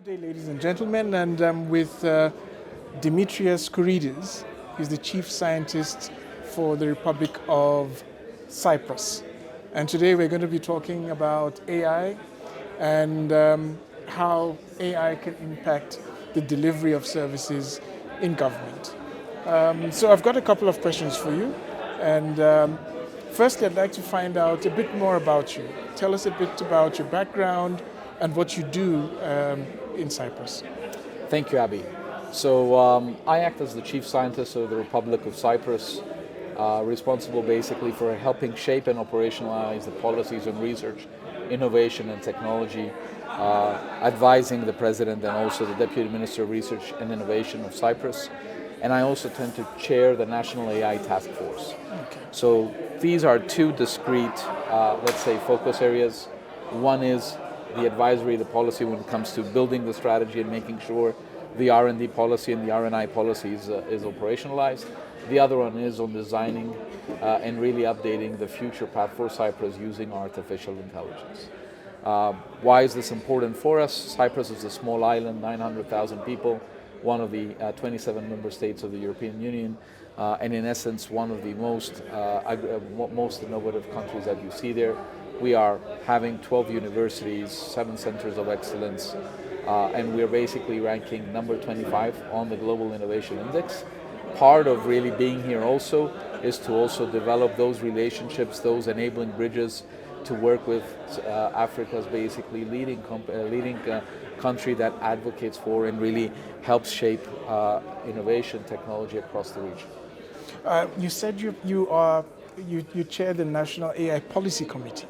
day, ladies and gentlemen, and I'm with Demetris Skourides. He's the chief scientist for the Republic of Cyprus. And today we're going to be talking about AI and how AI can impact the delivery of services in government. So I've got a couple of questions for you. And firstly, I'd like to find out a bit more about you. Tell us a bit about your background and what you do in Cyprus. Thank you, Abby. So I act as the chief scientist of the Republic of Cyprus, responsible basically for helping shape and operationalize the policies on research, innovation and technology, advising the president and also the deputy minister of research and innovation of Cyprus. And I also tend to chair the National AI Taskforce. Okay. So these are two discrete, let's say, focus areas. One is the advisory, the policy when it comes to building the strategy and making sure the R&D policy and the R&I policy is operationalized. The other one is on designing and really updating the future path for Cyprus using artificial intelligence. Why is this important for us? Cyprus is a small island, 900,000 people, one of the 27 member states of the European Union, and in essence one of the most innovative countries that you see there. We are having 12 universities, 7 centers of excellence, and we're basically ranking number 25 on the Global Innovation Index. Part of really being here also is to also develop those relationships, those enabling bridges to work with Africa's basically leading country that advocates for and really helps shape innovation technology across the region. You said you chair the National AI Policy Committee.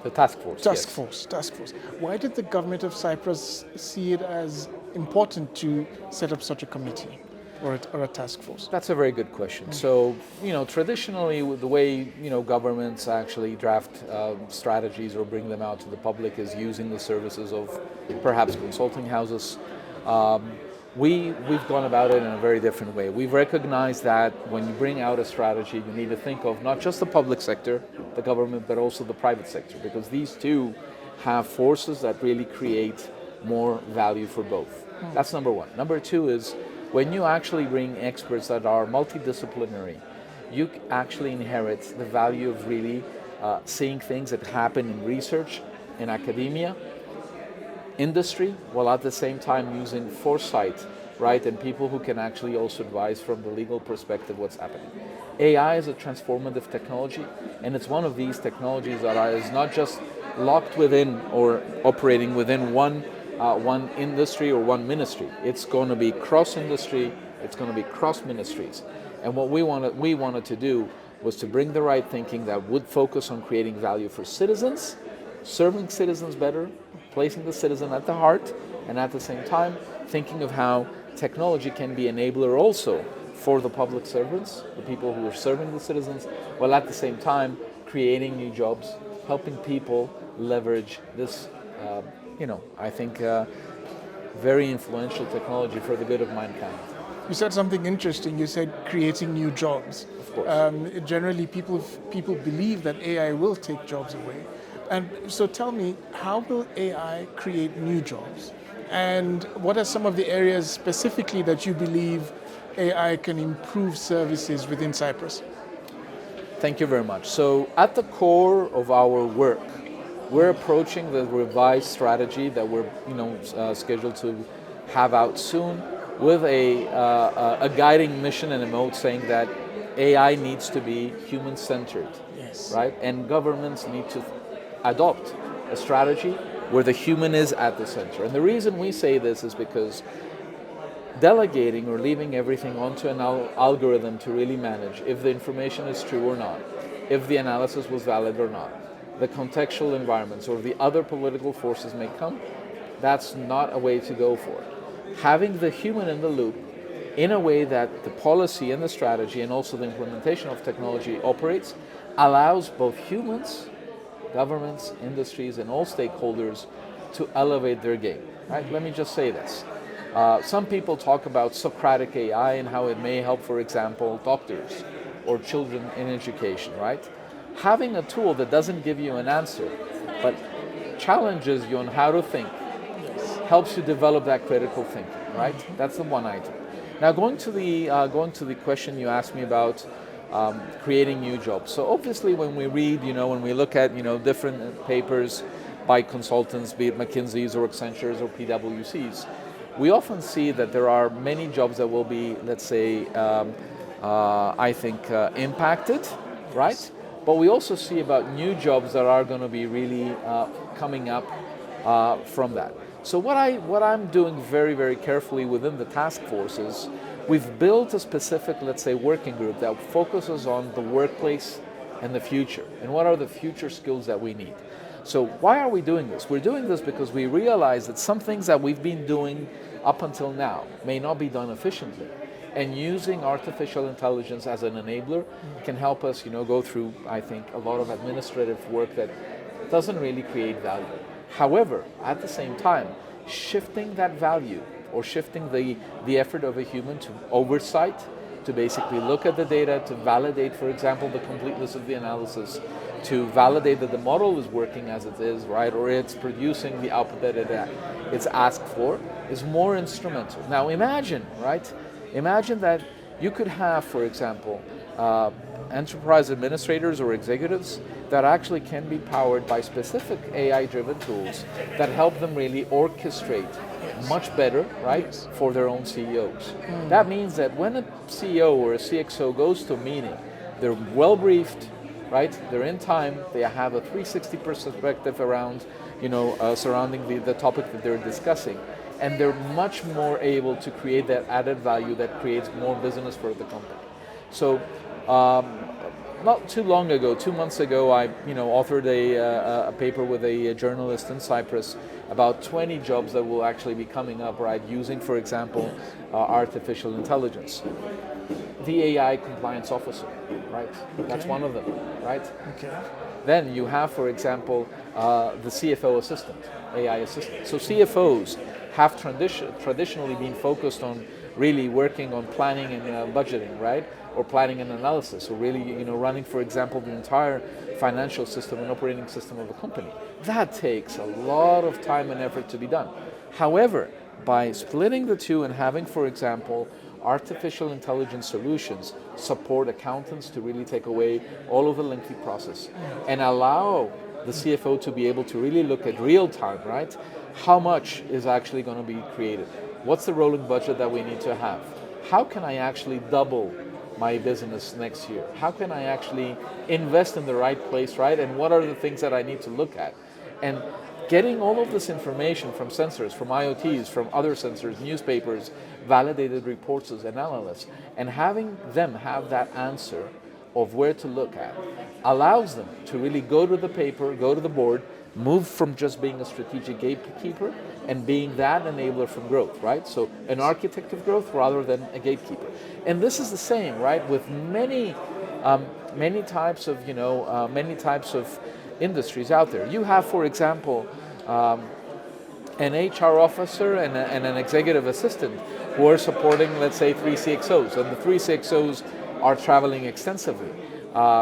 The task force. Task yes. force. Why did the government of Cyprus see it as important to set up such a committee or a task force? That's a very good question. So, traditionally, the way governments actually draft strategies or bring them out to the public is using the services of perhaps consulting houses. We've gone about it in a very different way. We've recognized that when you bring out a strategy, you need to think of not just the public sector, the government, but also the private sector, because these two have forces that really create more value for both. That's number one. Number two is when you actually bring experts that are multidisciplinary, you actually inherit the value of really seeing things that happen in research, in academia, industry, while at the same time using foresight, right, and people who can actually also advise from the legal perspective what's happening. AI is a transformative technology, and it's one of these technologies that is not just locked within or operating within one industry or one ministry. It's going to be cross-industry, it's going to be cross-ministries. And what we wanted to do was to bring the right thinking that would focus on creating value for citizens, serving citizens better, placing the citizen at the heart, and at the same time thinking of how technology can be enabler also for the public servants, the people who are serving the citizens, while at the same time creating new jobs, helping people leverage this, I think very influential technology for the good of mankind. You said something interesting. You said creating new jobs. Of course. Generally, people believe that AI will take jobs away. And so tell me, how will AI create new jobs? And what are some of the areas specifically that you believe AI can improve services within Cyprus? Thank you very much. So at the core of our work, we're approaching the revised strategy that we're scheduled to have out soon with a guiding mission and a mode saying that AI needs to be human-centered, Yes. right? And governments need to adopt a strategy where the human is at the center. And the reason we say this is because delegating or leaving everything onto an algorithm to really manage if the information is true or not, if the analysis was valid or not, the contextual environments or the other political forces may come, that's not a way to go for it. Having the human in the loop in a way that the policy and the strategy and also the implementation of technology operates allows both humans, governments, industries, and all stakeholders to elevate their game. Right? Let me just say this. Some people talk about Socratic AI and how it may help, for example, doctors or children in education, right? Having a tool that doesn't give you an answer, but challenges you on how to think, helps you develop that critical thinking, right? That's the one item. Now going to the question you asked me about creating new jobs. So obviously when we read, when we look at, different papers by consultants, be it McKinsey's or Accenture's or PwC's, we often see that there are many jobs that will be, let's say, impacted, right? But we also see about new jobs that are going to be really coming up from that. So what I'm doing very, very carefully within the task force is we've built a specific, let's say, working group that focuses on the workplace and the future, and what are the future skills that we need. So why are we doing this? We're doing this because we realize that some things that we've been doing up until now may not be done efficiently. And using artificial intelligence as an enabler can help us, go through, I think, a lot of administrative work that doesn't really create value. However, at the same time, shifting that value or shifting the effort of a human to oversight, to basically look at the data, to validate, for example, the completeness of the analysis, to validate that the model is working as it is, right, or it's producing the output that it's asked for, is more instrumental. Now imagine, right, imagine that you could have, for example, enterprise administrators or executives that actually can be powered by specific AI-driven tools that help them really orchestrate much better, right, for their own CEOs. That means that when a CEO or a CXO goes to a meeting, they're well briefed, right, they're in time, they have a 360 perspective around, surrounding the topic that they're discussing, and they're much more able to create that added value that creates more business for the company. So not too long ago, 2 months ago, I authored a paper with a journalist in Cyprus about 20 jobs that will actually be coming up, right, using, for example, artificial intelligence. The AI compliance officer, right? Okay. That's one of them, right? Okay. Then you have, for example, the CFO assistant, AI assistant. So CFOs have traditionally been focused on really working on planning and budgeting, right? Or planning and analysis, or really, running, for example, the entire financial system and operating system of a company. That takes a lot of time and effort to be done. However, by splitting the two and having, for example, artificial intelligence solutions support accountants to really take away all of the lengthy process and allow the CFO to be able to really look at real time, right? How much is actually going to be created? What's the rolling budget that we need to have? How can I actually double my business next year? How can I actually invest in the right place, right? And what are the things that I need to look at? And getting all of this information from sensors, from IoTs, from other sensors, newspapers, validated reports and analysts, and having them have that answer of where to look at, allows them to really go to the paper, go to the board, move from just being a strategic gatekeeper and being that enabler from growth, right? So an architect of growth rather than a gatekeeper. And this is the same, right, with many types of industries out there. You have, for example, an HR officer and an executive assistant who are supporting, let's say, 3 CXOs, and the 3 CXOs are traveling extensively.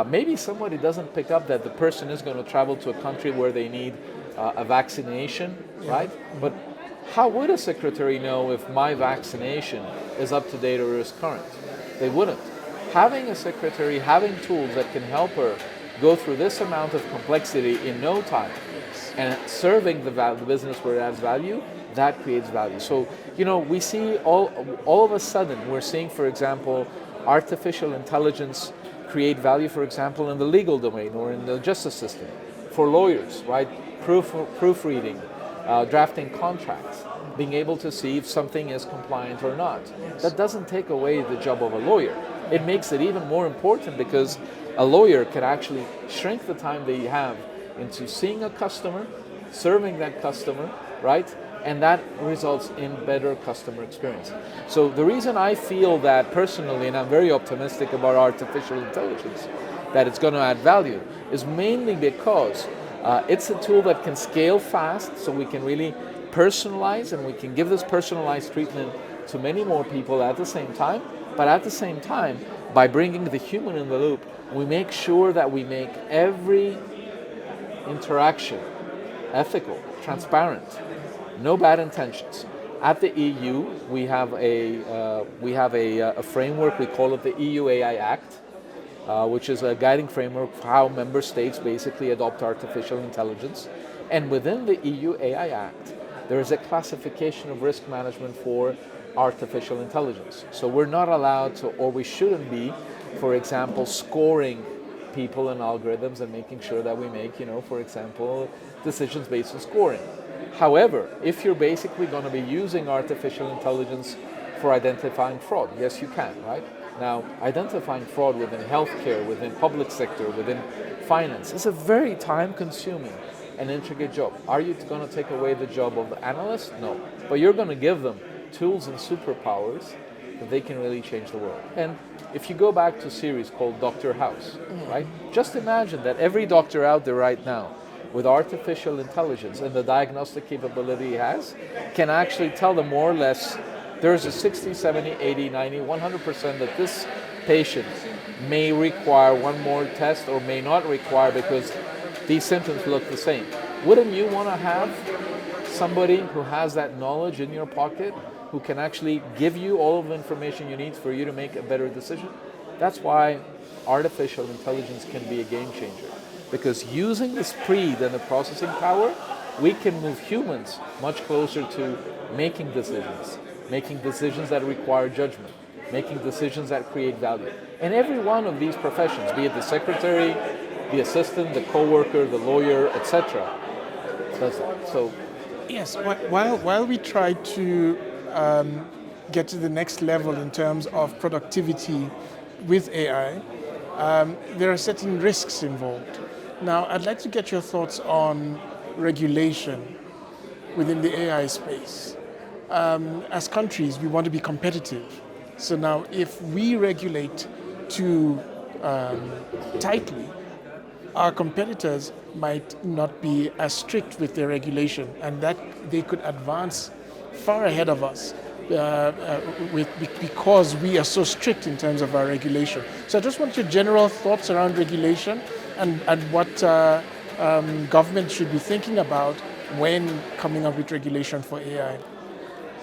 Maybe somebody doesn't pick up that the person is going to travel to a country where they need a vaccination, right? But how would a secretary know if my vaccination is up to date or is current? They wouldn't. Having a secretary, having tools that can help her go through this amount of complexity in no time and serving the business where it adds value, that creates value. So, we see all of a sudden, we're seeing, for example, artificial intelligence create value, for example, in the legal domain or in the justice system. For lawyers, right? Proofreading, drafting contracts, being able to see if something is compliant or not. That doesn't take away the job of a lawyer. It makes it even more important because a lawyer can actually shrink the time they have into seeing a customer, serving that customer, right? And that results in better customer experience. So the reason I feel that personally, and I'm very optimistic about artificial intelligence, that it's going to add value, is mainly because it's a tool that can scale fast, so we can really personalize and we can give this personalized treatment to many more people at the same time. But at the same time, by bringing the human in the loop, we make sure that we make every interaction ethical, transparent, no bad intentions. At the EU, we have a framework. We call it the EU AI Act, which is a guiding framework for how member states basically adopt artificial intelligence. And within the EU AI Act, there is a classification of risk management for artificial intelligence. So we're not allowed to, or we shouldn't be, for example, scoring people and algorithms and making sure that we make, for example, decisions based on scoring. However, if you're basically going to be using artificial intelligence for identifying fraud, yes, you can, right? Now, identifying fraud within healthcare, within public sector, within finance is a very time-consuming and intricate job. Are you going to take away the job of the analyst? No. But you're going to give them tools and superpowers that they can really change the world. And if you go back to a series called Dr. House, right? Just imagine that every doctor out there right now with artificial intelligence and the diagnostic capability he has can actually tell them more or less there's a 60, 70, 80, 90, 100% that this patient may require one more test or may not require because these symptoms look the same. Wouldn't you want to have somebody who has that knowledge in your pocket who can actually give you all of the information you need for you to make a better decision? That's why artificial intelligence can be a game changer. Because using the speed and the processing power, we can move humans much closer to making decisions that require judgment, making decisions that create value. And every one of these professions, be it the secretary, the assistant, the co-worker, the lawyer, etc., does that. So, yes, while we try to get to the next level in terms of productivity with AI, there are certain risks involved. Now, I'd like to get your thoughts on regulation within the AI space. As countries, we want to be competitive. So now, if we regulate too tightly, our competitors might not be as strict with their regulation, and that they could advance far ahead of us because we are so strict in terms of our regulation. So I just want your general thoughts around regulation and what government should be thinking about when coming up with regulation for AI.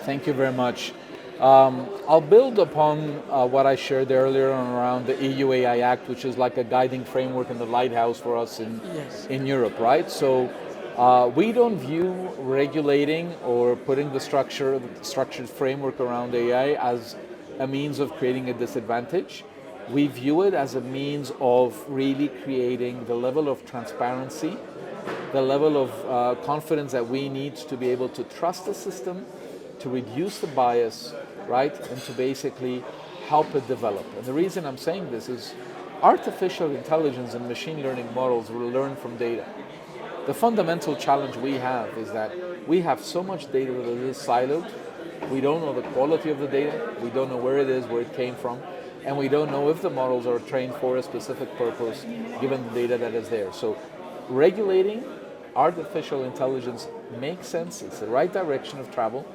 thank you very much. I'll build upon what I shared earlier on around the EU AI Act, which is like a guiding framework and the lighthouse for us in Europe, right? So we don't view regulating or putting the structured framework around AI as a means of creating a disadvantage. We view it as a means of really creating the level of transparency, the level of confidence that we need to be able to trust the system, to reduce the bias, right, and to basically help it develop. And the reason I'm saying this is artificial intelligence and machine learning models will learn from data. The fundamental challenge we have is that we have so much data that is siloed. We don't know the quality of the data, we don't know where it is, where it came from, and we don't know if the models are trained for a specific purpose given the data that is there. So regulating artificial intelligence makes sense, it's the right direction of travel.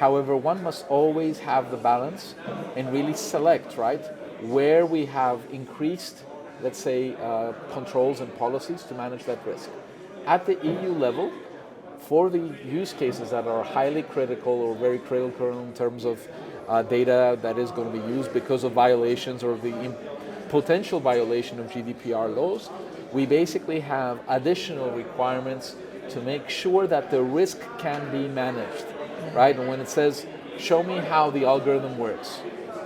However, one must always have the balance and really select, right, where we have increased, let's say, controls and policies to manage that risk. At the EU level, for the use cases that are highly critical or very critical in terms of data that is going to be used because of violations or the potential violation of GDPR laws, we basically have additional requirements to make sure that the risk can be managed. Right? And when it says, show me how the algorithm works,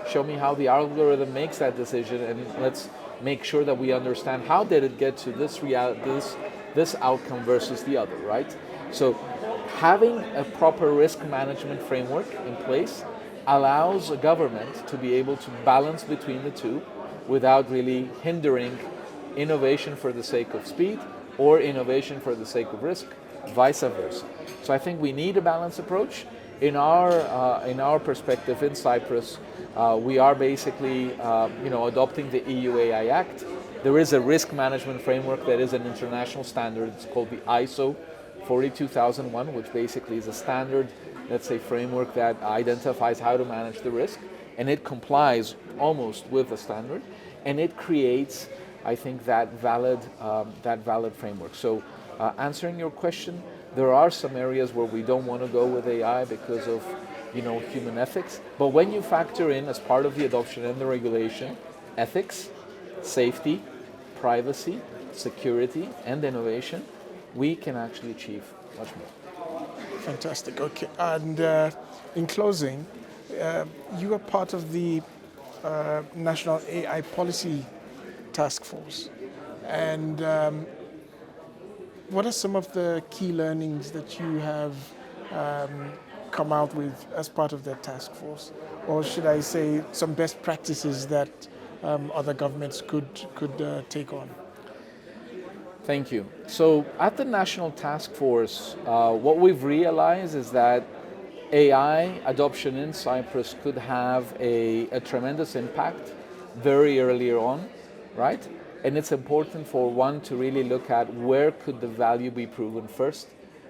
show me how the algorithm makes that decision, and let's make sure that we understand how did it get to this outcome versus the other, right? So having a proper risk management framework in place allows a government to be able to balance between the two without really hindering innovation for the sake of speed or innovation for the sake of risk, vice versa. So I think we need a balanced approach. In our perspective in Cyprus, we are basically adopting the EU AI Act. There is a risk management framework that is an international standard. It's called the ISO 42001, which basically is a standard, let's say, framework that identifies how to manage the risk, and it complies almost with the standard, and it creates, I think, that valid framework. So answering your question, There are some areas where we don't want to go with AI because of human ethics. But when you factor in as part of the adoption and the regulation, ethics, safety, privacy, security, and innovation, we can actually achieve much more. Fantastic. Okay. And in closing, you are part of the National AI Policy Taskforce. And what are some of the key learnings that you have come out with as part of that task force? Or should I say some best practices that other governments could take on? Thank you. So at the National Task Force, what we've realized is that AI adoption in Cyprus could have a tremendous impact very early on, right? And it's important for one to really look at where could the value be proven first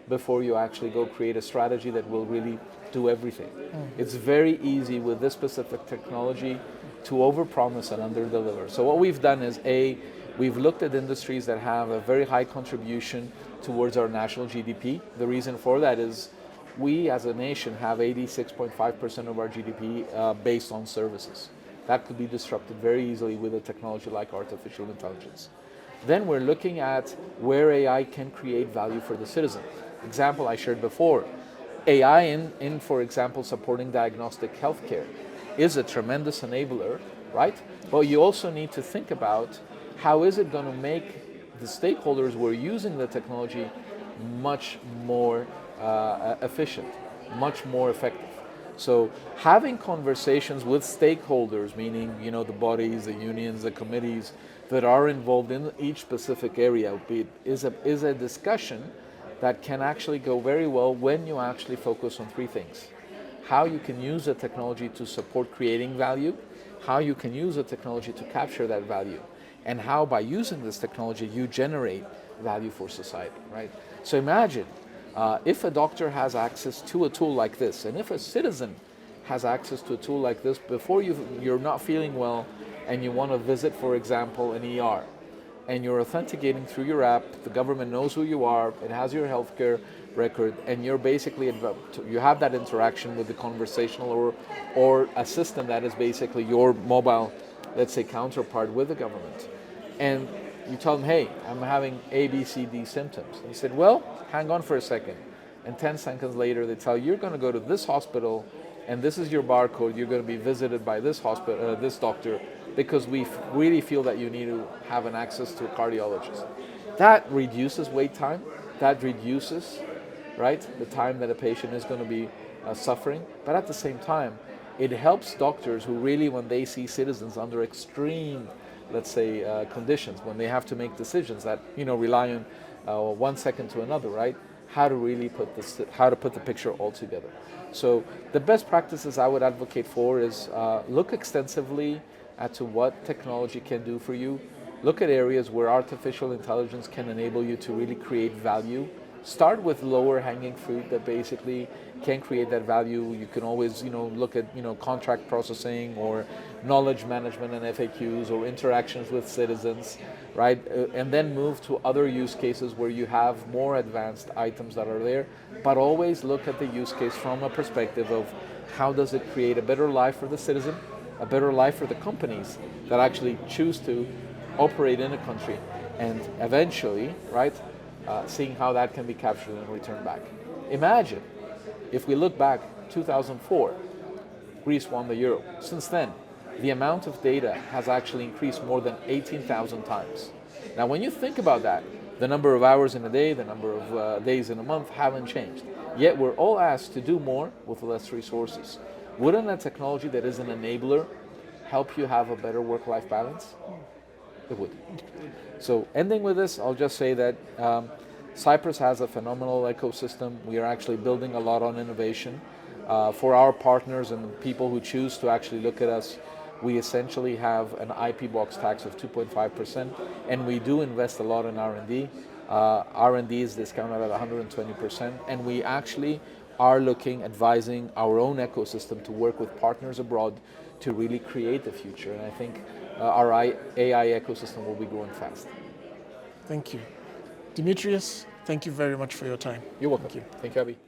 before you actually go create a strategy that will really do everything. It's very easy with this specific technology to overpromise and underdeliver. So what we've done is we've looked at industries that have a very high contribution towards our national GDP. The reason for that is we as a nation have 86.5% of our GDP based on services. That could be disrupted very easily with a technology like artificial intelligence. Then we're looking at where AI can create value for the citizen. Example I shared before, AI in for example, supporting diagnostic healthcare is a tremendous enabler, right? But you also need to think about how is it going to make the stakeholders who are using the technology much more efficient, much more effective. So having conversations with stakeholders, meaning the bodies, the unions, the committees that are involved in each specific area, is a discussion that can actually go very well when you actually focus on three things. How you can use the technology to support creating value, how you can use the technology to capture that value, and how by using this technology you generate value for society, right? So imagine if a doctor has access to a tool like this, and if a citizen has access to a tool like this before you're not feeling well and you want to visit, for example, an ER, and you're authenticating through your app, the government knows who you are, it has your healthcare record, and you're basically, you have that interaction with the conversational or a system that is basically your mobile, let's say, counterpart with the government. And you tell them, hey, I'm having A, B, C, D symptoms. And you said, well, hang on for a second. And 10 seconds later, they tell you, you're going to go to this hospital, and this is your barcode. You're going to be visited by this hospital, this doctor, because we really feel that you need to have an access to a cardiologist. That reduces wait time. That reduces, right, the time that a patient is going to be suffering. But at the same time, it helps doctors who really, when they see citizens under extreme, let's say, conditions, when they have to make decisions that rely on 1 second to another, right? How to really put the picture all together. So the best practices I would advocate for is look extensively at what technology can do for you. Look at areas where artificial intelligence can enable you to really create value. Start with lower hanging fruit that basically can create that value. You can always, look at, contract processing or knowledge management and FAQs or interactions with citizens, right? And then move to other use cases where you have more advanced items that are there. But always look at the use case from a perspective of how does it create a better life for the citizen, a better life for the companies that actually choose to operate in a country, and eventually, right, seeing how that can be captured and returned back. Imagine if we look back 2004, Greece won the Euro. Since then, the amount of data has actually increased more than 18,000 times. Now, when you think about that, the number of hours in a day, the number of days in a month haven't changed. Yet we're all asked to do more with less resources. Wouldn't a technology that is an enabler help you have a better work-life balance? It would. So ending with this, I'll just say that Cyprus has a phenomenal ecosystem. We are actually building a lot on innovation. For our partners and people who choose to actually look at us, we essentially have an IP box tax of 2.5%, and we do invest a lot in R&D. R&D is discounted at 120%, and we actually are advising our own ecosystem to work with partners abroad to really create the future. And I think our AI ecosystem will be growing fast. Thank you. Demetris, Thank you very much for your time. You're welcome. Thank you. Thank you, Abby.